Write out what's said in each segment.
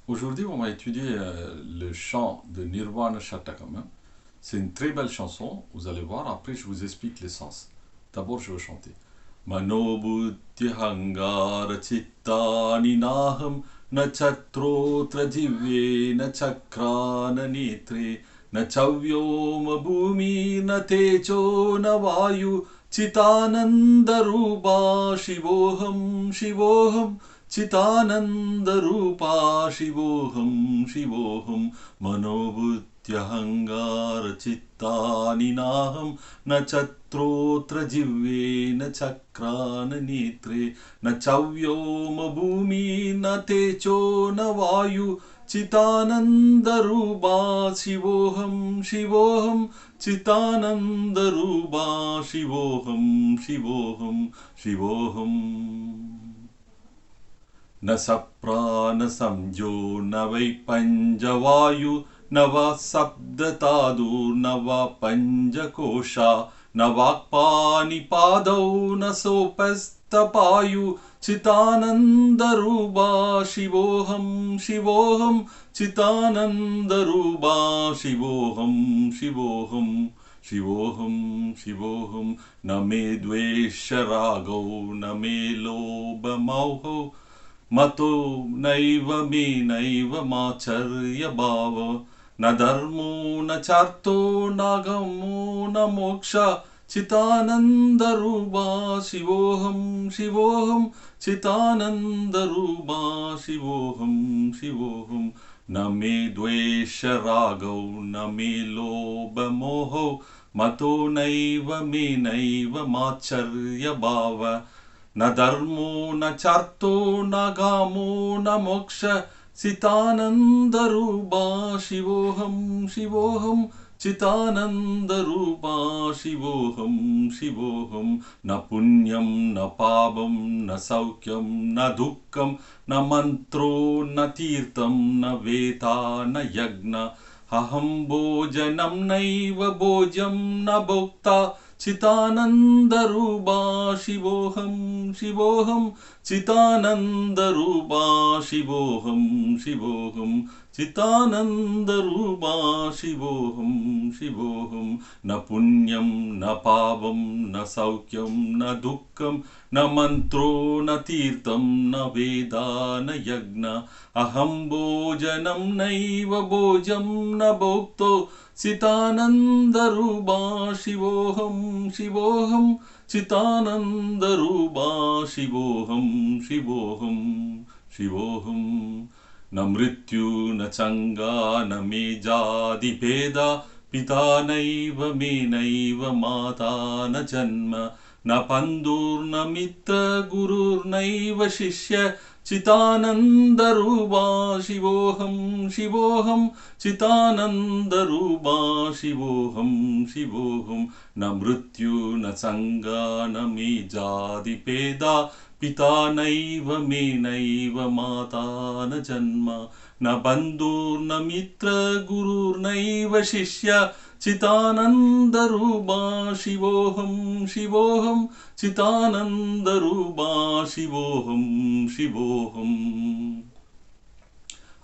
Aujourd'hui, on va étudier le chant de Nirvana Shatakam. C'est une très belle chanson, vous allez voir. Après, je vous explique les sens. D'abord, je vais chanter. Manobuddhi hangara chittani naham na chatrotra jivye na chakrana netre na chavyoma bhumi na tejo na vayu chitananda rupa shivoham shivoham Chitananda Rupa Shivoham Shivoham Manobuddhyahangara Chittani Naham Na Chatrotra Jivye Na Chakrana Netre Na Chavyoma Bhumi Na Techo Na Vayu Chitananda Rupa Shivoham Shivoham Chitananda Rupa Shivoham Shivoham Shivoham न सप्रा न संजो न वै पंजवायु न वा शब्दतादु न वा पंजकोशा न वाक्पानिपादौ न सोपस्तपायु चितानन्दरूपा शिवोऽहं शिवोऽहं चितानन्दरूपा शिवोऽहं शिवोऽहं शिवोऽहं शिवोऽहं न मे द्वेषरागौ न मे लोभमोहौ मतो नैव मे नैव माचर्य भाव न धर्मो न चार्थो न गमो न मोक्ष चितानन्दरूपा शिवोऽहं शिवोऽहं चितानन्दरूपा शिवोऽहं शिवोऽहं न मे द्वेषरागौ न मे लोभमोहौ मतो नैव मे नैव माचर्य भाव न धर्मो न चार्थो न गामो न मोक्ष चितानन्दरूपा शिवोऽहं शिवोऽहं चितानन्दरूपा शिवोऽहं शिवोऽहं न पुण्यं न पापं न सौख्यं न दुःखं न मन्त्रो न तीर्थं न वेदा न यज्ञ अहं भोजनं नैव भोज्यं न भोक्ता चितानन्दरूपा शिवोऽहं शिवोऽहं चितानन्दरूपा शिवोऽहं शिवोऽहं चितानन्दरूपा शिवोऽहं शिवोऽहं न पुण्यं न पापं न सौख्यं न दुःखं न मन्त्रो न तीर्थं न वेदा न यज्ञ अहं भोजनं नैव भोज्यं न भोक्तो चितानन्दरूपा शिवोऽहं शिवोऽहं चितानन्दरूपा शिवोऽहं शिवोऽहं शिवोऽहं न मृत्यु न चङ्गा न मे जातिभेदा पिता नैव मे नैव माता न जन्म न बन्धुर्न मित्र गुरुर्नैव शिष्य चितानन्दरूपा शिवोऽहं शिवोऽहं चितानन्दरूपा शिवोऽहं शिवोऽहं न मृत्यु न चङ्गा न मे जातिभेदा पिता नैव मे नैव माता न जन्म न बन्धुर्न मित्र गुरुर्नैव शिष्य चितानन्दरूपा शिवोऽहं शिवोऽहं चितानन्दरूपा शिवोऽहं शिवोऽहम्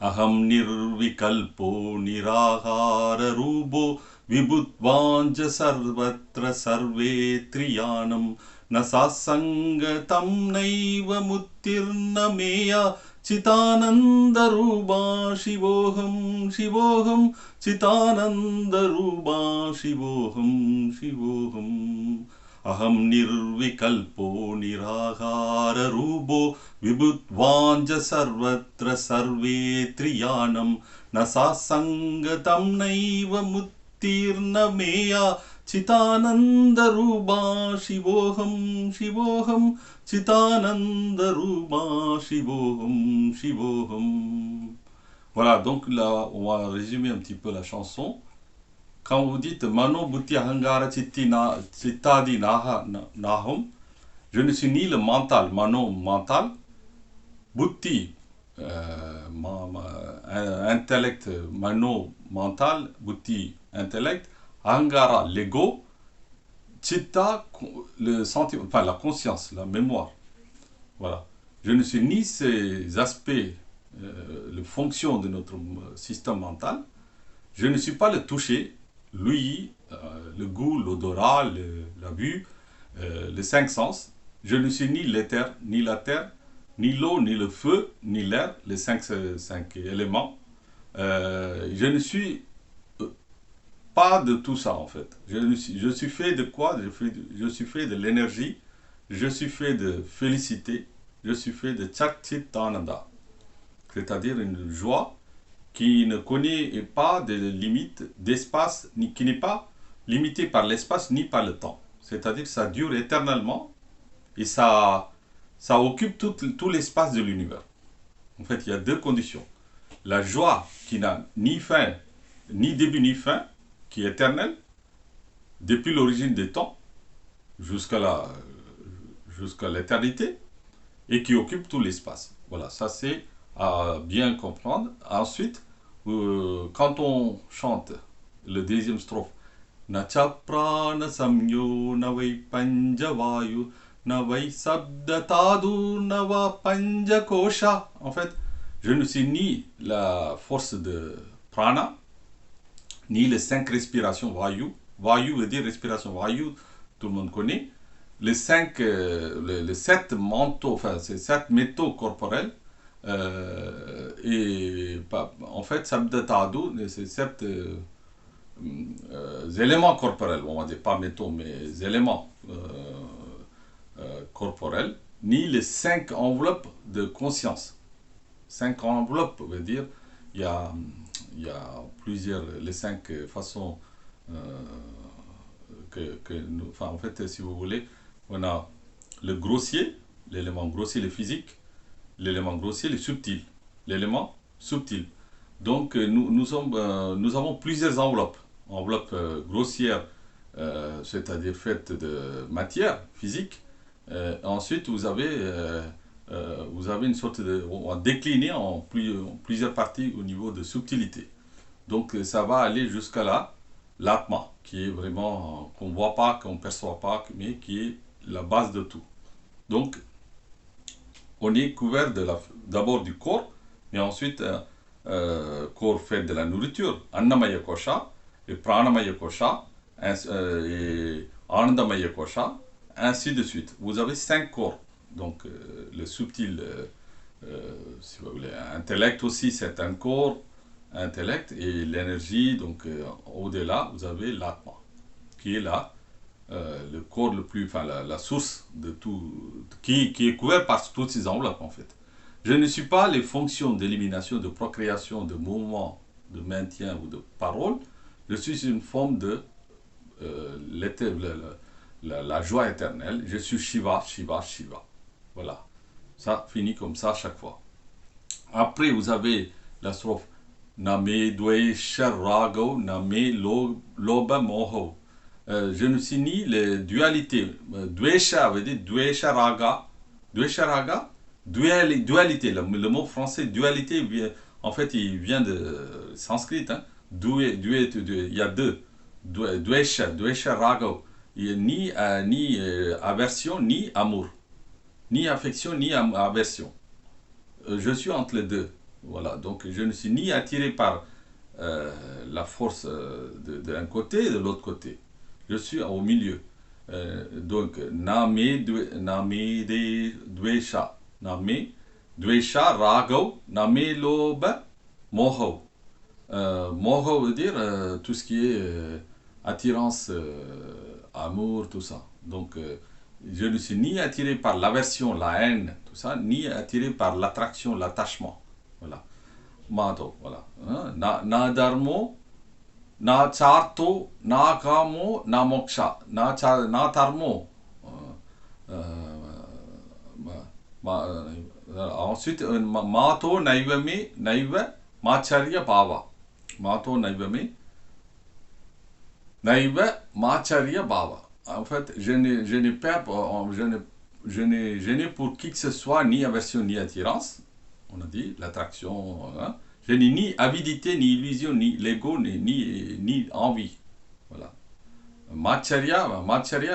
अहं निर्विकल्पो निराहाररूपो विभुत्वाञ्च सर्वत्र सर्वेत्रियाणं न सासङ्गतं नैव मुक्तिर्न मेया चितानन्दरूपा शिवोऽहं शिवोऽहं चितानन्दरूपा शिवोऽहं शिवोऽहम् अहं निर्विकल्पो निराहाररूपो विभुत्वाञ्च सर्वत्र सर्वेत्रियाणं न सासङ्गतं नैव मुक्तिर्न मेया चितानन्दरूपा शिवोऽहं शिवोऽहं चितानन्दरूपा शिवोऽहं शिवोऽहम्. Voilà, donc là, on va résumer un petit peu la chanson. Quand vous dites Mano Bhuti Ahangara Chittadi Naham, je ne suis ni le mental, Mano mental, Bhuti intellect, Mano mental, Bhuti intellect, Ahangara l'ego, Chitta le sentiment, enfin la conscience, la mémoire. Voilà. Je ne suis ni ces aspects la fonction de notre système mental, je ne suis pas le toucher, l'ouïe, le goût, l'odorat, la vue, les cinq sens. Je ne suis ni l'éther, ni la terre, ni l'eau, ni le feu, ni l'air, les cinq éléments. Je ne suis pas de tout ça en fait. Je suis fait de quoi? Je suis fait de l'énergie, je suis fait de félicité, je suis fait de Chakchitananda, c'est-à-dire une joie qui ne connaît pas de limites d'espace, qui n'est pas limitée par l'espace ni par le temps. C'est-à-dire que ça dure éternellement et ça occupe tout l'espace de l'univers. En fait, il y a deux conditions. La joie qui n'a ni fin, ni début, ni fin, qui est éternelle, depuis l'origine des temps jusqu'à l'éternité, et qui occupe tout l'espace. Voilà, ça c'est à bien comprendre. Ensuite, quand on chante le deuxième strophe, Nacha prana samyo navai panjavayu navai sabdatadu nava panjakosha. En fait, je ne suis ni la force de prana, ni les cinq respirations vayu. Vayu veut dire respiration. Vayu, tout le monde connaît. Les sept manteaux, enfin, ces sept métaux corporels, et en fait, sabdatadu, ces sept éléments corporels, on va dire pas métaux, mais éléments corporels, ni les cinq enveloppes de conscience. Cinq enveloppes veut dire, il y a, il y a plusieurs, les cinq façons enfin, en fait, si vous voulez, on a le grossier, l'élément grossier, le physique, l'élément grossier, le subtil, l'élément subtil. Donc, nous avons plusieurs enveloppes. Enveloppe grossière, c'est-à-dire faite de matière physique. Ensuite, vous avez une sorte de... On va décliner en plusieurs parties au niveau de subtilité. Donc, ça va aller jusqu'à là, l'atma, qui est vraiment, qu'on ne voit pas, qu'on ne perçoit pas, mais qui est la base de tout. Donc, on est couvert d'abord du corps, mais ensuite, corps fait de la nourriture, Annamaya Kosha, et Pranamaya Kosha, et Anandamaya Kosha, ainsi de suite. Vous avez cinq corps. Donc, le subtil, si vous voulez, intellect aussi, c'est un corps, intellect, et l'énergie, donc au-delà, vous avez l'atma, qui est là, le corps le plus, enfin la source de tout, qui est couvert par toutes ces enveloppes en fait. Je ne suis pas les fonctions d'élimination, de procréation, de mouvement, de maintien ou de parole. Je suis une forme de la joie éternelle. Je suis Shiva, Shiva, Shiva. Voilà. Ça finit comme ça à chaque fois. Après, vous avez la strophe Name Dvesha Rago, Name Loba Moho. Je ne suis ni les dualités. Dvesha veut dire Dvesha Raga. Dvesha Raga, dualité. Le mot français dualité, en fait, il vient de sanskrit. Hein. Il y a deux. Dvesha Raga. Il n'y a ni aversion, ni amour. Ni affection, ni aversion. Je suis entre les deux. Voilà, donc je ne suis ni attiré par la force d'un côté et de l'autre côté. Je suis au milieu. Donc, Name de Dvesha. Name Dvesha Raghav. Name Loba Moho. Moho veut dire tout ce qui est attirance, amour, tout ça. Donc, je ne suis ni attiré par l'aversion, la haine, tout ça, ni attiré par l'attraction, l'attachement. Voilà. Mato, voilà. Na dharmo, na charto, na kamo, na moksha. Na dharmo. Ensuite, mato naivame, naiva, macharya bhava. Mato naivame, naiva, macharya bhava. En fait, je n'ai pour qui que ce soit ni aversion ni attirance. On a dit l'attraction. Hein. Je n'ai ni avidité, ni illusion, ni l'ego, ni envie. Voilà. Macharya,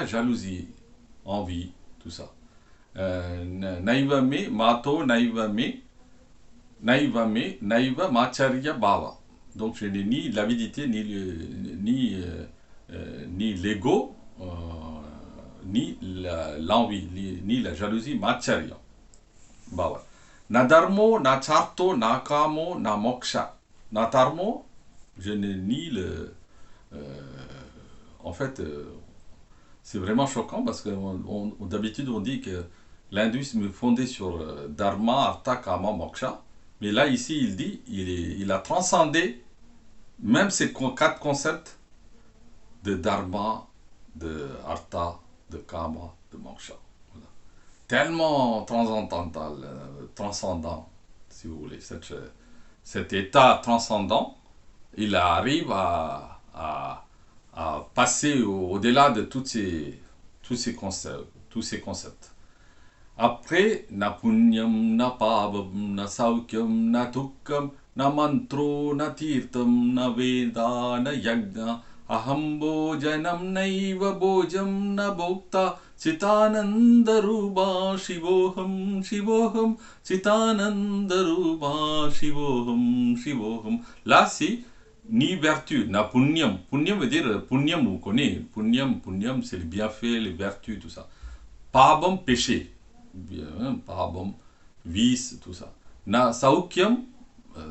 jalousie, envie, tout ça. Naivame, mato, naivame, naiva macharya bhava. Donc je n'ai ni l'avidité, ni l'ego, ni l'envie, ni la jalousie, macharya bhava. Na dharmo, na charto, na kamo, na moksha. Na dharmo, je n'ai ni le... en fait, c'est vraiment choquant parce que d'habitude on dit que l'hindouisme est fondé sur dharma, artha, kama, moksha. Mais là, ici, il dit, il a transcendé même ces quatre concepts de dharma, de artha, de kama, de moksha. Voilà. Tellement transcendantal, transcendant, si vous voulez, cet état transcendant, il arrive à passer au-delà de tous ces concepts. Tous ces concepts. Après, na punyam, na pavam, na saukyam, na tukkam, na mantro, na tirtam, na veda, na yagna, aham bhojanam naiva bhojam na bhokta, chitananda rupa shivoham, shivoham, chitananda rupa shivoham, shivoham. Là, c'est ni vertu, na punyam. Punyam veut dire, punyam, vous connaissez, punyam, c'est le bienfait, les vertus, tout ça. Pabam, péché. Bien, pabam, vice, tout ça. Na saukyam,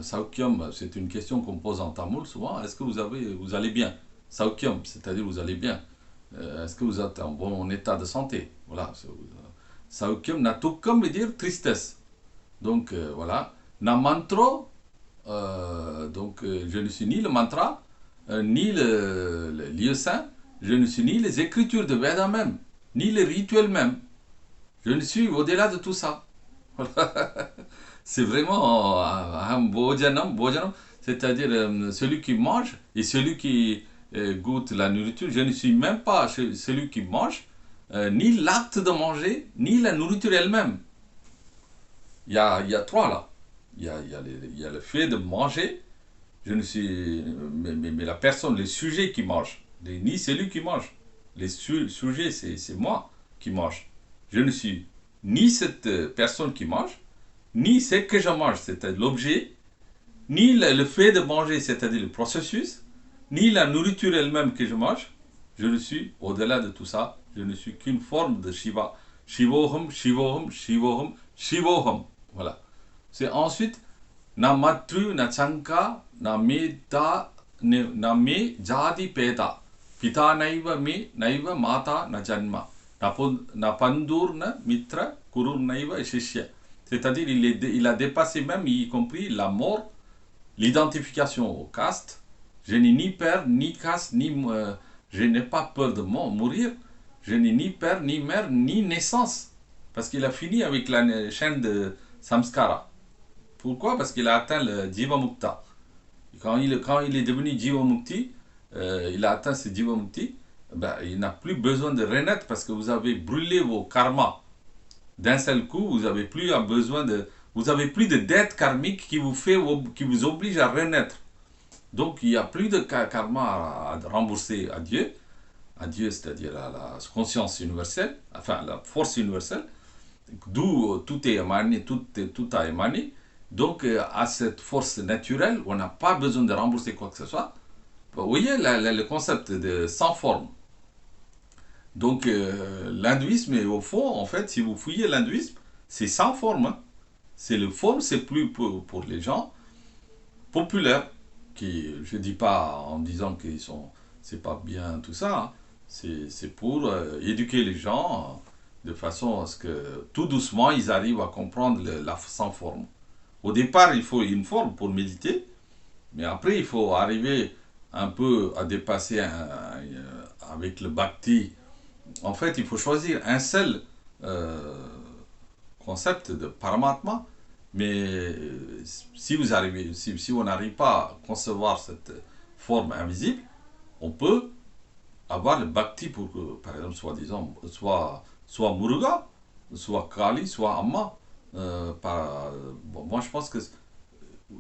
saukyam, c'est une question qu'on pose en tamoul souvent. Est-ce que vous allez bien? Saukyam, c'est-à-dire vous allez bien. Est-ce que vous êtes en bon état de santé? Voilà. Saukyam, na tukkam veut dire tristesse. Donc voilà. Na mantro, donc je ne suis ni le mantra, ni le lieu saint, je ne suis ni les écritures de Veda même, ni les rituels même. Je ne suis au-delà de tout ça. C'est vraiment un bhojanam, c'est-à-dire celui qui mange et celui qui goûte la nourriture. Je ne suis même pas celui qui mange, ni l'acte de manger, ni la nourriture elle-même. Il y a trois là. Il y a le fait de manger, je ne suis, mais la personne, le sujet qui mange, ni celui qui mange. Les sujets, c'est moi qui mange. Je ne suis ni cette personne qui mange, ni ce que je mange, c'est-à-dire l'objet, ni le fait de manger, c'est-à-dire le processus, ni la nourriture elle-même que je mange. Je ne suis au-delà de tout ça. Je ne suis qu'une forme de Shiva. Shivoham, Shivoham, Shivoham, Shivoham. Voilà. C'est ensuite na matru, na chanka, na meta, na me jadi peta. Pita naiva me, naiva mata, na janma. Na pandur, na mitra, kurur naiva shishya. C'est-à-dire, il a dépassé même, y compris la mort, l'identification au caste. Je n'ai ni père, ni caste, je n'ai pas peur de mourir. Je n'ai ni père, ni mère, ni naissance. Parce qu'il a fini avec la chaîne de samskara. Pourquoi? Parce qu'il a atteint le Jiva Mukta. Quand il est devenu Jiva Mukti, il a atteint ce Jiva Mukti, ben, il n'a plus besoin de renaître parce que vous avez brûlé vos karmas. D'un seul coup, vous avez plus besoin de... Vous avez plus de dette karmique qui vous oblige à renaître. Donc, il n'y a plus de karma à rembourser à Dieu. À Dieu, c'est-à-dire à la conscience universelle, enfin, la force universelle, d'où tout est émané, tout a émané. Donc, à cette force naturelle, on n'a pas besoin de rembourser quoi que ce soit. Vous voyez le concept de sans forme. Donc, l'hindouisme, au fond, en fait, si vous fouillez l'hindouisme, c'est sans forme. Hein. C'est le forme, c'est plus pour les gens populaires, qui, je ne dis pas en disant qu'ils sont, c'est pas bien tout ça, hein. C'est pour éduquer les gens de façon à ce que tout doucement ils arrivent à comprendre la sans forme. Au départ, il faut une forme pour méditer, mais après, il faut arriver un peu à dépasser avec le bhakti. En fait, il faut choisir un seul concept de paramatma, mais si on n'arrive pas à concevoir cette forme invisible, on peut avoir le bhakti pour que, par exemple, soit Muruga, soit Kali, soit Amma. Bon, moi, je pense que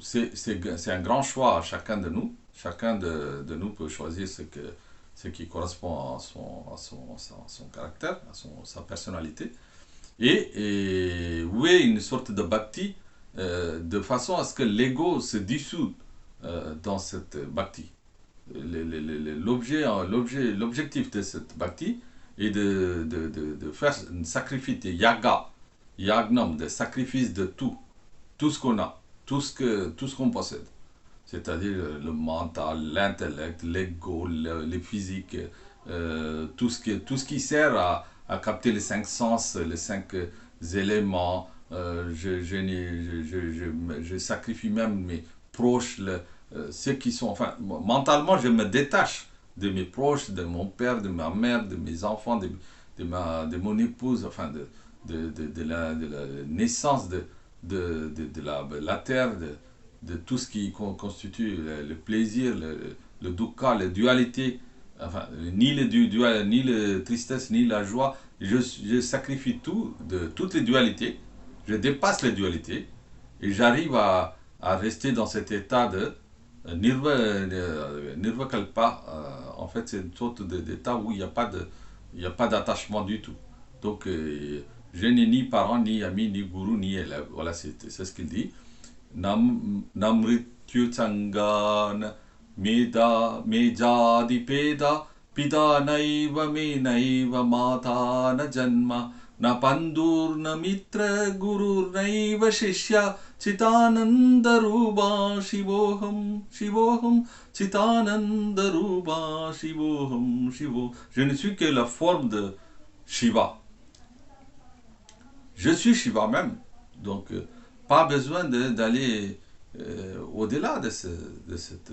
c'est un grand choix à chacun de nous. Chacun de nous peut choisir ce qui correspond à son caractère, sa personnalité. Et oui, une sorte de bhakti de façon à ce que l'ego se dissout dans cette bhakti. L'objectif de cette bhakti est de faire un sacrifice de yagnam, de sacrifice de tout ce qu'on a, tout ce qu'on possède. C'est-à-dire le mental, l'intellect, l'ego, les physiques, tout ce qui sert à capter les cinq sens, les cinq éléments. Je sacrifie même mes proches, ceux qui sont, enfin, mentalement, je me détache de mes proches, de mon père, de ma mère, de mes enfants, de mon épouse, enfin, de la naissance de la terre, de tout ce qui constitue le plaisir, le dukkha, la dualité, enfin, ni ni la tristesse, ni la joie. Je sacrifie tout, de toutes les dualités, je dépasse les dualités, et j'arrive à rester dans cet état de nirvakalpa. En fait, c'est une sorte d'état où il n'y a pas d'attachement du tout. Donc, je n'ai ni parents, ni amis, ni gourou, ni élève. Voilà, c'est ce qu'il dit. Namrityu Changana Mejadi Peda Pida Naiva Me Naiva Mata Na Janma Na Pandur Na Mitra Guru Naiva Shishya Chitananda Rupa Shivoham Shivoham Chitananda Rupa Shivoham Shivo. Je ne suis que la forme de Shiva. Je suis Shiva même. Donc, pas besoin d'aller au-delà de cette...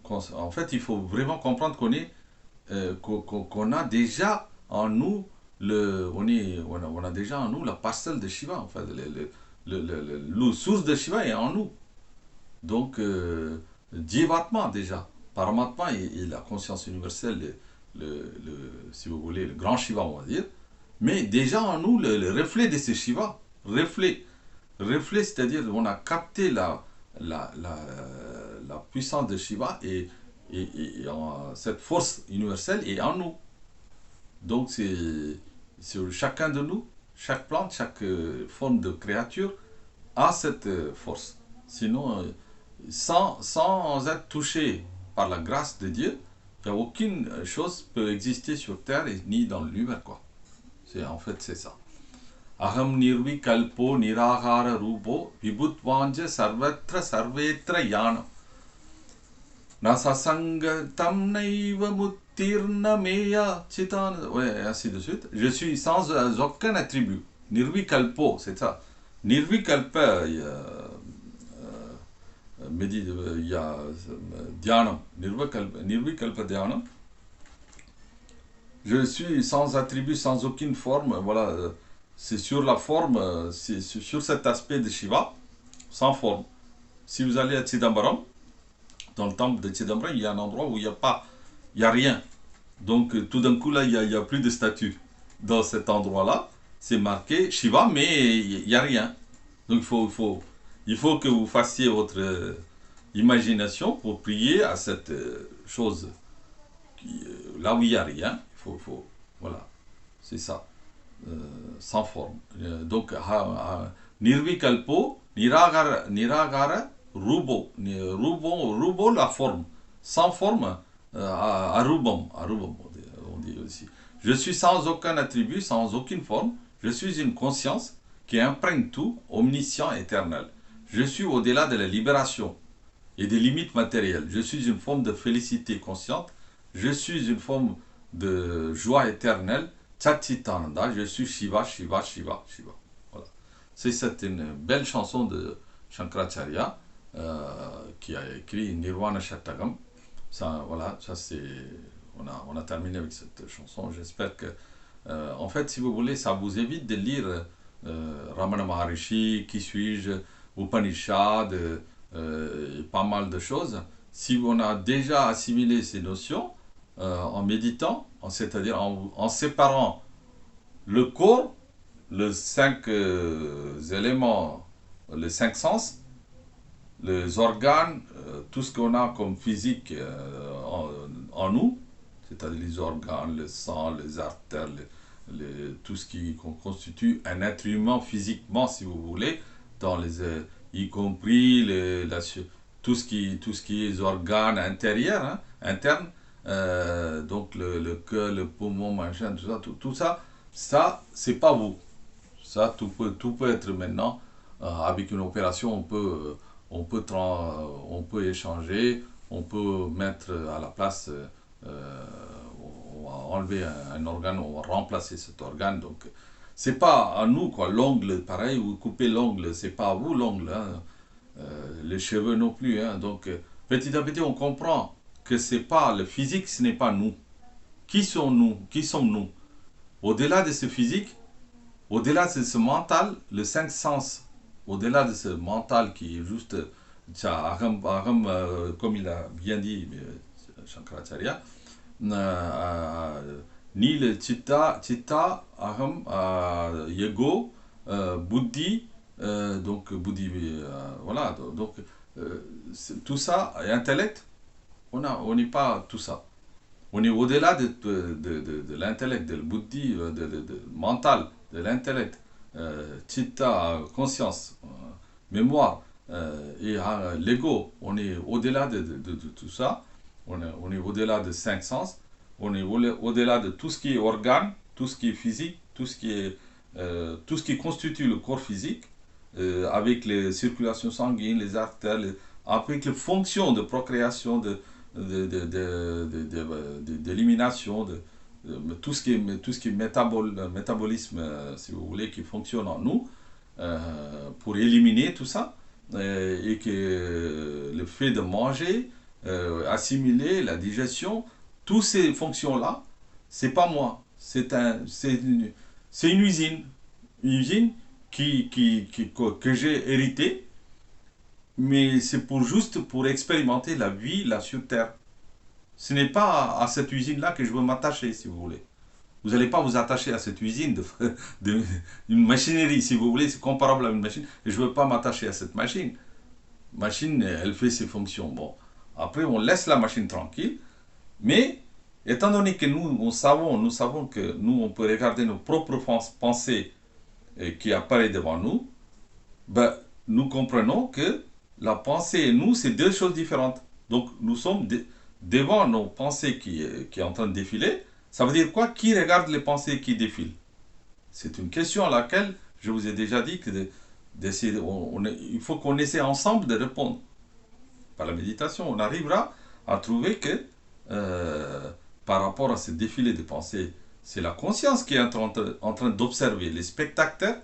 En fait, il faut vraiment comprendre qu'on a déjà en nous on a déjà en nous la parcelle de Shiva. En fait, la source de Shiva est en nous. Donc, Jivatma déjà. Paramatma est la conscience universelle, si vous voulez, le grand Shiva, on va dire. Mais déjà en nous, le reflet de ce Shiva, reflet, c'est-à-dire on a capté la puissance de Shiva et cette force universelle est en nous. Donc c'est chacun de nous, chaque plante, chaque forme de créature a cette force. Sinon, sans être touché par la grâce de Dieu, il n'y a aucune chose peut exister sur terre et ni dans l'univers, quoi. En fait, c'est ça. Aham nirvi kalpo nirahara rupo vibhutvanja sarvatra sarvetra yana nasasanga tam naiva muttirna meya chitana. Ouais, ainsi de suite. Je suis sans aucun attribut. Nirvi kalpo, c'est ça. Nirvi kalpa, il y a dhyana. Nirvi kalpa dhyana. Je suis sans attribut, sans aucune forme. Voilà, c'est sur la forme, c'est sur cet aspect de Shiva, sans forme. Si vous allez à Chidambaram, dans le temple de Chidambaram, il y a un endroit où il n'y a rien. Donc tout d'un coup, là, il n'y a plus de statue. Dans cet endroit-là, c'est marqué Shiva, mais il n'y a rien. Donc il faut que vous fassiez votre imagination pour prier à cette chose. Là où il n'y a rien, voilà, c'est ça, sans forme. Donc, nirvikalpo, niragara, rubo, la forme, sans forme, arubam, on dit aussi. Je suis sans aucun attribut, sans aucune forme, je suis une conscience qui imprègne tout, omniscient, éternel. Je suis au-delà de la libération et des limites matérielles. Je suis une forme de félicité consciente. Je suis une forme de joie éternelle. Tsachitananda, je suis Shiva, Shiva, Shiva, Shiva. Voilà. C'est une belle chanson de Shankaracharya qui a écrit Nirvana Shattakam. Ça, voilà, ça c'est. On a terminé avec cette chanson. J'espère que, en fait, si vous voulez, ça vous évite de lire Ramana Maharishi, Qui suis-je, Upanishad, pas mal de choses. Si on a déjà assimilé ces notions en méditant, c'est-à-dire en séparant le corps, les cinq éléments, les cinq sens, les organes, tout ce qu'on a comme physique en nous, c'est-à-dire les organes, le sang, les artères, tout ce qui constitue un être humain physiquement, si vous voulez, y compris tout ce qui est organes intérieurs, hein, internes, donc le cœur, le poumon, machin, tout ça, c'est pas vous. Ça, tout peut être maintenant, avec une opération, on peut échanger, on peut mettre à la place, on va enlever un organe, on va remplacer cet organe. Donc, c'est pas à nous, quoi. L'ongle, pareil, ou couper l'ongle, c'est pas à vous l'ongle, hein. Les cheveux non plus, hein. Donc, petit à petit, on comprend que c'est pas le physique, ce n'est pas nous. Qui sommes-nous? Qui sommes-nous? Au-delà de ce physique, au-delà de ce mental, le cinq sens, au-delà de ce mental qui est juste, comme il a bien dit Shankaracharya, ni le chitta, aham, ego, buddhi, donc buddhi, voilà, donc tout ça, et intellect, on n'est pas tout ça. On est au-delà de l'intellect, de buddhi, mental, de l'intellect, chitta, conscience, mémoire, et l'ego. On est au-delà de tout ça. On est au-delà de cinq sens. On est au-delà de tout ce qui est organe, tout ce qui est physique, tout ce qui constitue le corps physique, avec les circulations sanguines, les artères, avec les fonctions de procréation, d'élimination, tout ce qui est métabolisme, si vous voulez, qui fonctionne en nous, pour éliminer tout ça, et que le fait de manger, assimiler, la digestion, toutes ces fonctions-là, c'est pas moi, c'est une usine que j'ai héritée, mais c'est juste pour expérimenter la vie là sur Terre. Ce n'est pas à cette usine-là que je veux m'attacher, si vous voulez. Vous n'allez pas vous attacher à cette usine d'une machinerie, si vous voulez, c'est comparable à une machine. Et je ne veux pas m'attacher à cette machine. Machine, elle fait ses fonctions. Bon, après, on laisse la machine tranquille. Mais, étant donné que nous savons que nous, on peut regarder nos propres pensées qui apparaissent devant nous, ben, nous comprenons que la pensée et nous, c'est deux choses différentes. Donc, nous sommes devant nos pensées qui est en train de défiler. Ça veut dire quoi? Qui regarde les pensées qui défilent? C'est une question à laquelle je vous ai déjà dit que il faut qu'on essaie ensemble de répondre. Par la méditation, on arrivera à trouver que par rapport à ce défilé de pensées, c'est la conscience qui est en train d'observer les spectateurs,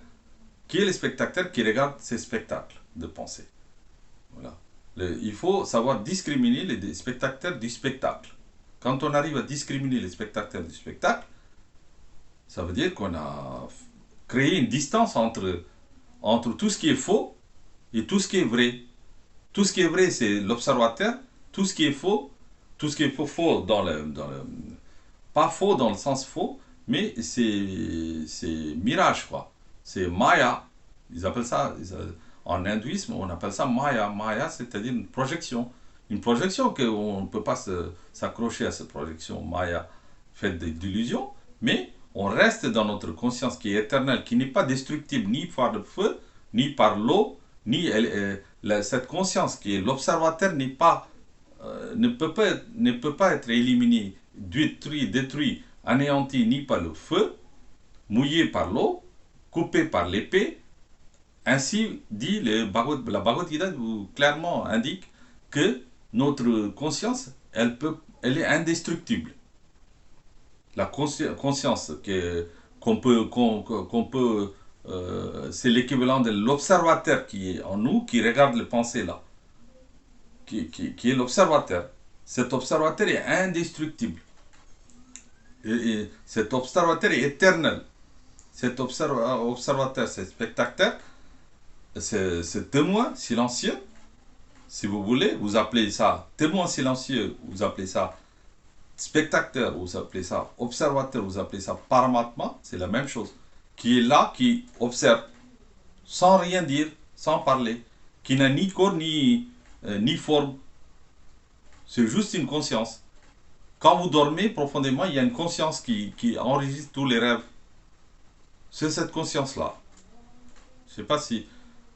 qui est le spectateur qui regarde ces spectacles de pensée. Voilà. Il faut savoir discriminer les spectateurs du spectacle. Quand on arrive à discriminer les spectateurs du spectacle, ça veut dire qu'on a créé une distance entre tout ce qui est faux et tout ce qui est vrai. Tout ce qui est vrai, c'est l'observateur. Tout ce qui est faux, faux pas faux dans le sens faux, mais c'est mirage, quoi. C'est Maya. Ils appellent ça, en hindouisme, on appelle ça Maya. Maya, c'est-à-dire une projection. Une projection qu'on ne peut pas s'accrocher à cette projection Maya faite d'illusions, mais on reste dans notre conscience qui est éternelle, qui n'est pas destructible ni par le feu, ni par l'eau, cette conscience qui est l'observateur ne peut pas être éliminée, détruit, anéanti ni par le feu, mouillé par l'eau, coupé par l'épée. Ainsi dit la Bhagavad Gita vous clairement indique que notre conscience, elle est indestructible. La conscience c'est l'équivalent de l'observateur qui est en nous, qui regarde les pensées là, qui est l'observateur. Cet observateur est indestructible. Et cet observateur est éternel. Cet observateur, cet spectateur, ce témoin silencieux, si vous voulez, vous appelez ça témoin silencieux, vous appelez ça spectateur, vous appelez ça observateur, vous appelez ça paramatma, c'est la même chose. Qui est là, qui observe, sans rien dire, sans parler, qui n'a ni corps ni forme. C'est juste une conscience. Quand vous dormez profondément, il y a une conscience qui enregistre tous les rêves. C'est cette conscience-là. Je ne sais pas si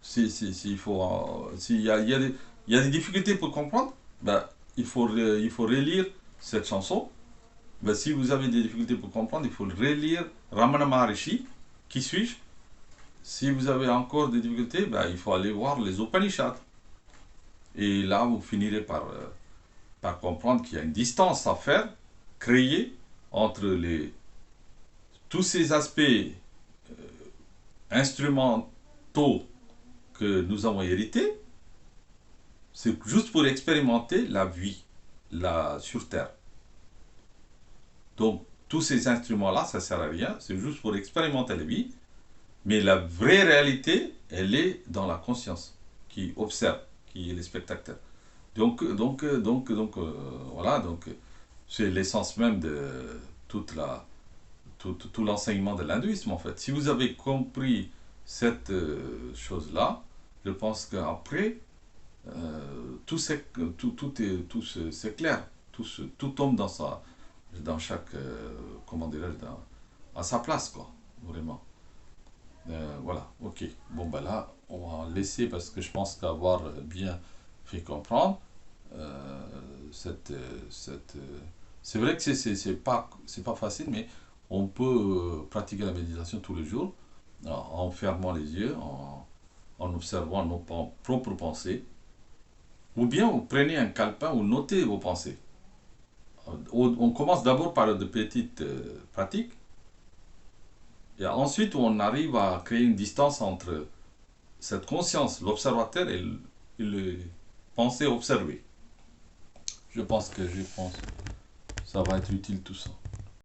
s'il faut, il y a des difficultés pour comprendre, ben, il faut relire cette chanson. Ben, si vous avez des difficultés pour comprendre, il faut relire Ramana Maharishi, qui suis-je. Si vous avez encore des difficultés, ben, il faut aller voir les Upanishads. Et là, vous finirez par comprendre qu'il y a une distance à faire, créée entre tous ces aspects instrumentaux que nous avons hérités. C'est juste pour expérimenter la vie sur Terre. Donc, tous ces instruments-là, ça ne sert à rien, c'est juste pour expérimenter la vie. Mais la vraie réalité, elle est dans la conscience, qui observe, qui est le spectateur. Voilà, c'est l'essence même de tout l'enseignement de l'hindouisme, en fait. Si vous avez compris cette chose-là, je pense qu'après, c'est clair. Tout tombe dans chaque, comment dirais-je, à sa place, quoi, vraiment. Voilà, ok. Bon, ben là, on va laisser parce que je pense qu'avoir bien fait comprendre, euh, c'est vrai que c'est pas facile, mais on peut pratiquer la méditation tous les jours en fermant les yeux, en observant nos propres pensées, ou bien vous prenez un calepin ou notez vos pensées. On commence d'abord par de petites pratiques, et ensuite on arrive à créer une distance entre cette conscience, l'observateur et le pensée observée. Je pense que ça va être utile tout ça.